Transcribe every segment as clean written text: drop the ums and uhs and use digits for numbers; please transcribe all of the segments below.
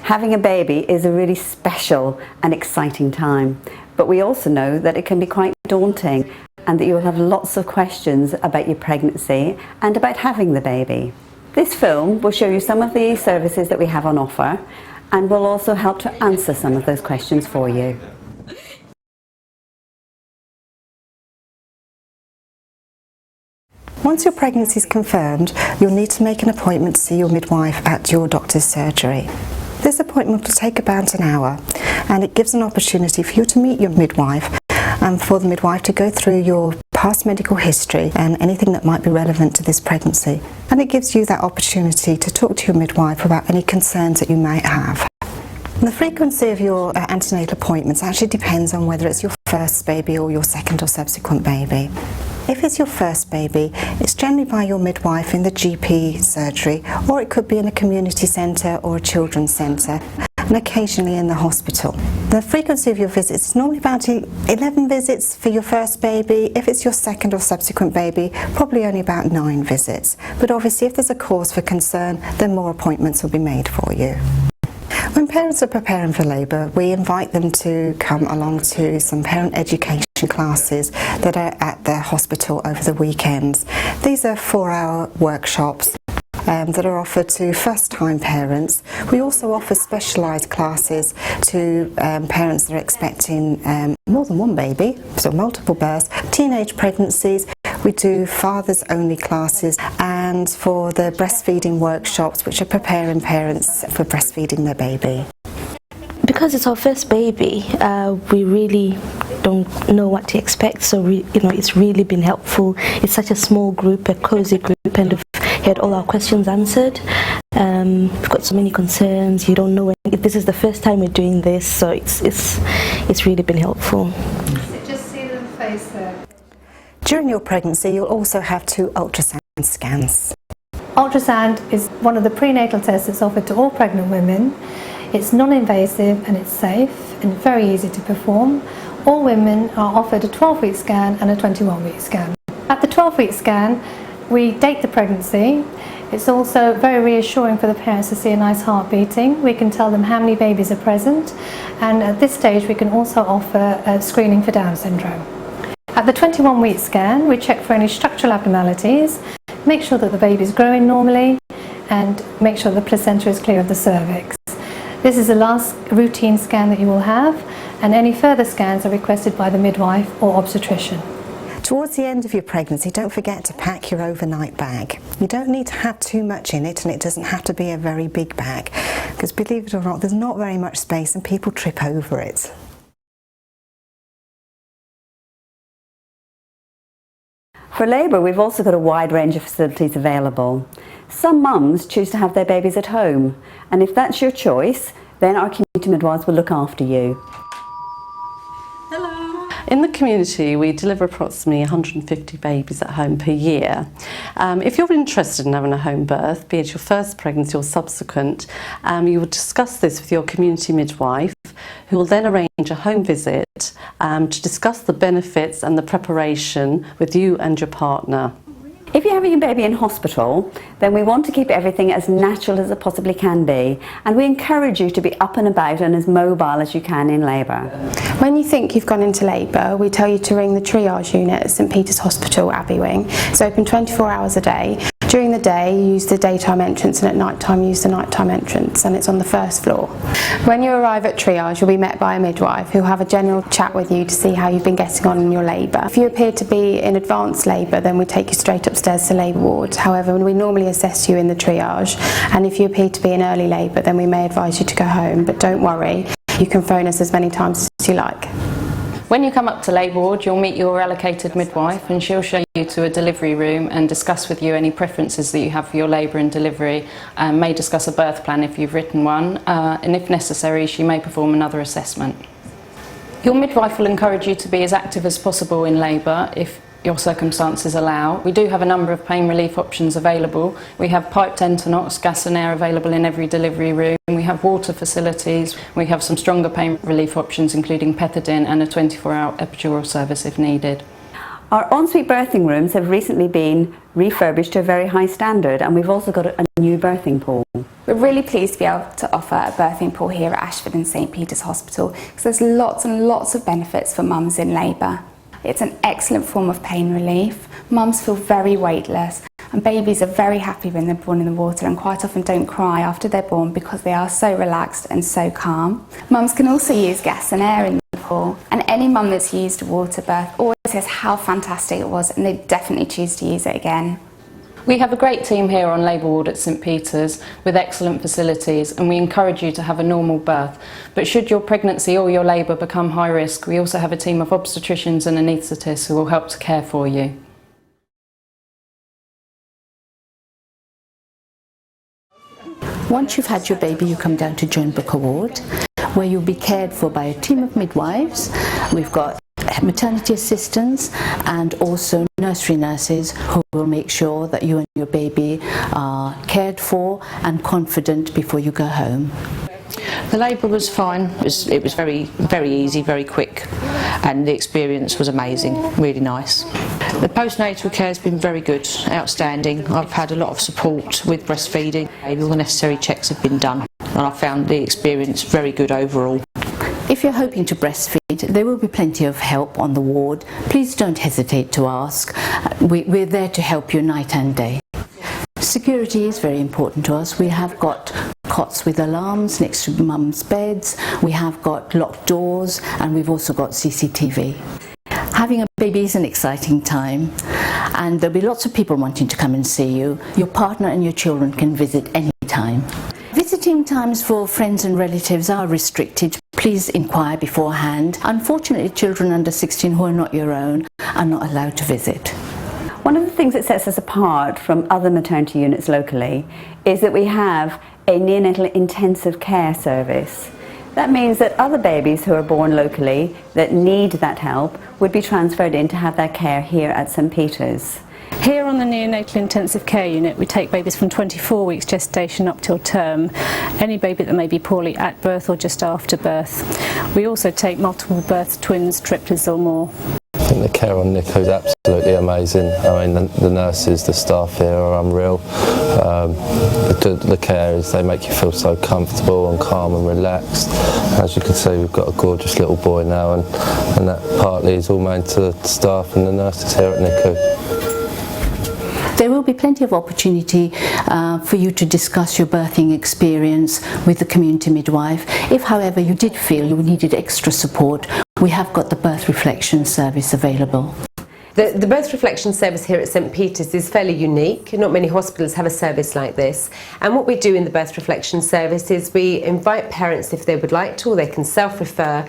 Having a baby is a really special and exciting time, but we also know that it can be quite daunting and that you will have lots of questions about your pregnancy and about having the baby. This film will show you some of the services that we have on offer and will also help to answer some of those questions for you. Once your pregnancy is confirmed, you'll need to make an appointment to see your midwife at your doctor's surgery. This appointment will take about an hour, and it gives an opportunity for you to meet your midwife and for the midwife to go through your past medical history and anything that might be relevant to this pregnancy. And it gives you that opportunity to talk to your midwife about any concerns that you might have. The frequency of your antenatal appointments actually depends on whether it's your first baby or your second or subsequent baby. If it's your first baby, it's generally by your midwife in the GP surgery, or it could be in a community centre or a children's centre, and occasionally in the hospital. The frequency of your visits is normally about 11 visits for your first baby. If it's your second or subsequent baby, probably only about 9 visits. But obviously if there's a cause for concern, then more appointments will be made for you. When parents are preparing for labour, we invite them to come along to some parent education classes that are at the hospital over the weekends. These are 4-hour workshops that are offered to first-time parents. We also offer specialised classes to parents that are expecting more than one baby, so multiple births, teenage pregnancies. We do fathers-only classes, and for the breastfeeding workshops, which are preparing parents for breastfeeding their baby. Because it's our first baby, we really don't know what to expect, so it's really been helpful. It's such a small group, a cosy group, and we've had all our questions answered. We've got so many concerns. You don't know if this is the first time we're doing this, so it's really been helpful. Just see the face there. During your pregnancy, you'll also have 2 ultrasound scans. Ultrasound is one of the prenatal tests that's offered to all pregnant women. It's non-invasive and it's safe and very easy to perform. All women are offered a 12-week scan and a 21-week scan. At the 12-week scan, we date the pregnancy. It's also very reassuring for the parents to see a nice heart beating. We can tell them how many babies are present, and at this stage we can also offer a screening for Down syndrome. At the 21-week scan, we check for any structural abnormalities, make sure that the baby is growing normally, and make sure the placenta is clear of the cervix. This is the last routine scan that you will have, and any further scans are requested by the midwife or obstetrician. Towards the end of your pregnancy, don't forget to pack your overnight bag. You don't need to have too much in it, and it doesn't have to be a very big bag, because believe it or not, there's not very much space and people trip over it. For labour, we've also got a wide range of facilities available. Some mums choose to have their babies at home, and if that's your choice, then our community midwives will look after you. Hello. In the community, we deliver approximately 150 babies at home per year. If you're interested in having a home birth, be it your first pregnancy or subsequent, you will discuss this with your community midwife, who will then arrange a home visit to discuss the benefits and the preparation with you and your partner. If you're having a baby in hospital, then we want to keep everything as natural as it possibly can be, and we encourage you to be up and about and as mobile as you can in labour. When you think you've gone into labour, we tell you to ring the triage unit at St Peter's Hospital, Abbey Wing. It's open 24 hours a day. During the day, you use the daytime entrance, and at night time, you use the nighttime entrance, and it's on the first floor. When you arrive at triage, you'll be met by a midwife who will have a general chat with you to see how you've been getting on in your labour. If you appear to be in advanced labour, then we take you straight upstairs to labour ward. However, we normally assess you in the triage, and if you appear to be in early labour, then we may advise you to go home, but don't worry, you can phone us as many times as you like. When you come up to labour ward, you'll meet your allocated midwife, and she'll show you to a delivery room and discuss with you any preferences that you have for your labour and delivery, and may discuss a birth plan if you've written one, and if necessary she may perform another assessment. Your midwife will encourage you to be as active as possible in labour if your circumstances allow. We do have a number of pain relief options available. We have piped Entonox, gas and air available in every delivery room. We have water facilities. We have some stronger pain relief options including pethidine and a 24-hour epidural service if needed. Our ensuite birthing rooms have recently been refurbished to a very high standard, and we've also got a new birthing pool. We're really pleased to be able to offer a birthing pool here at Ashford and St Peter's Hospital because there's lots and lots of benefits for mums in labour. It's an excellent form of pain relief, mums feel very weightless, and babies are very happy when they're born in the water and quite often don't cry after they're born because they are so relaxed and so calm. Mums can also use gas and air in the pool, and any mum that's used a water birth always says how fantastic it was and they definitely choose to use it again. We have a great team here on labour ward at St Peter's with excellent facilities, and we encourage you to have a normal birth. But should your pregnancy or your labour become high risk, we also have a team of obstetricians and anaesthetists who will help to care for you. Once you've had your baby, you come down to Joan Booker Ward, where you'll be cared for by a team of midwives. We've got maternity assistants and also nursery nurses who will make sure that you and your baby are cared for and confident before you go home. The labour was fine. It was very easy, very quick, and the experience was amazing, really nice. The postnatal care has been very good, outstanding. I've had a lot of support with breastfeeding. All the necessary checks have been done, and I found the experience very good overall. If you're hoping to breastfeed, there will be plenty of help on the ward. Please don't hesitate to ask. We're there to help you night and day. Security is very important to us. We have got cots with alarms next to mum's beds. We have got locked doors, and we've also got CCTV. Having a baby is an exciting time, and there'll be lots of people wanting to come and see you. Your partner and your children can visit any time. Visiting times for friends and relatives are restricted. Please inquire beforehand. Unfortunately, children under 16 who are not your own are not allowed to visit. One of the things that sets us apart from other maternity units locally is that we have a neonatal intensive care service. That means that other babies who are born locally that need that help would be transferred in to have their care here at St Peter's. Here on the neonatal intensive care unit, we take babies from 24 weeks gestation up till term, any baby that may be poorly at birth or just after birth. We also take multiple birth, twins, triplets or more. I think the care on NICU is absolutely amazing. I mean, the nurses, the staff here are unreal. The care is, they make you feel so comfortable and calm and relaxed. As you can see, we've got a gorgeous little boy now, and that partly is all made to the staff and the nurses here at NICU. There will be plenty of opportunity for you to discuss your birthing experience with the community midwife. If, however, you did feel you needed extra support, we have got the birth reflection service available. The birth reflection service here at St Peter's is fairly unique. Not many hospitals have a service like this. And what we do in the birth reflection service is we invite parents, if they would like to, or they can self-refer,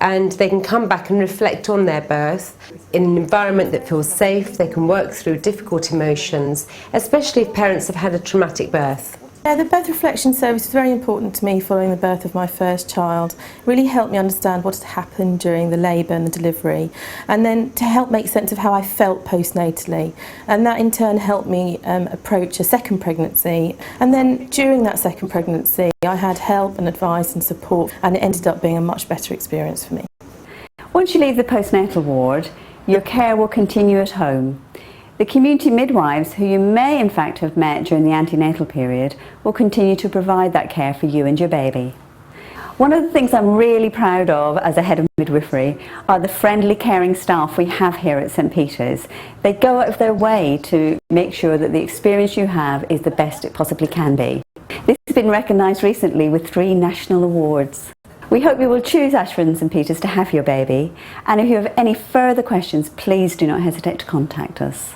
and they can come back and reflect on their birth in an environment that feels safe. They can work through difficult emotions, especially if parents have had a traumatic birth. The birth reflection service was very important to me following the birth of my first child. It really helped me understand what had happened during the labour and the delivery, and then to help make sense of how I felt postnatally. And that in turn helped me approach a second pregnancy. And then during that second pregnancy, I had help and advice and support, and it ended up being a much better experience for me. Once you leave the postnatal ward, your care will continue at home. The community midwives, who you may in fact have met during the antenatal period, will continue to provide that care for you and your baby. One of the things I'm really proud of as a head of midwifery are the friendly, caring staff we have here at St Peter's. They go out of their way to make sure that the experience you have is the best it possibly can be. This has been recognised recently with 3 national awards. We hope you will choose Ashford and St Peter's to have your baby, and if you have any further questions, please do not hesitate to contact us.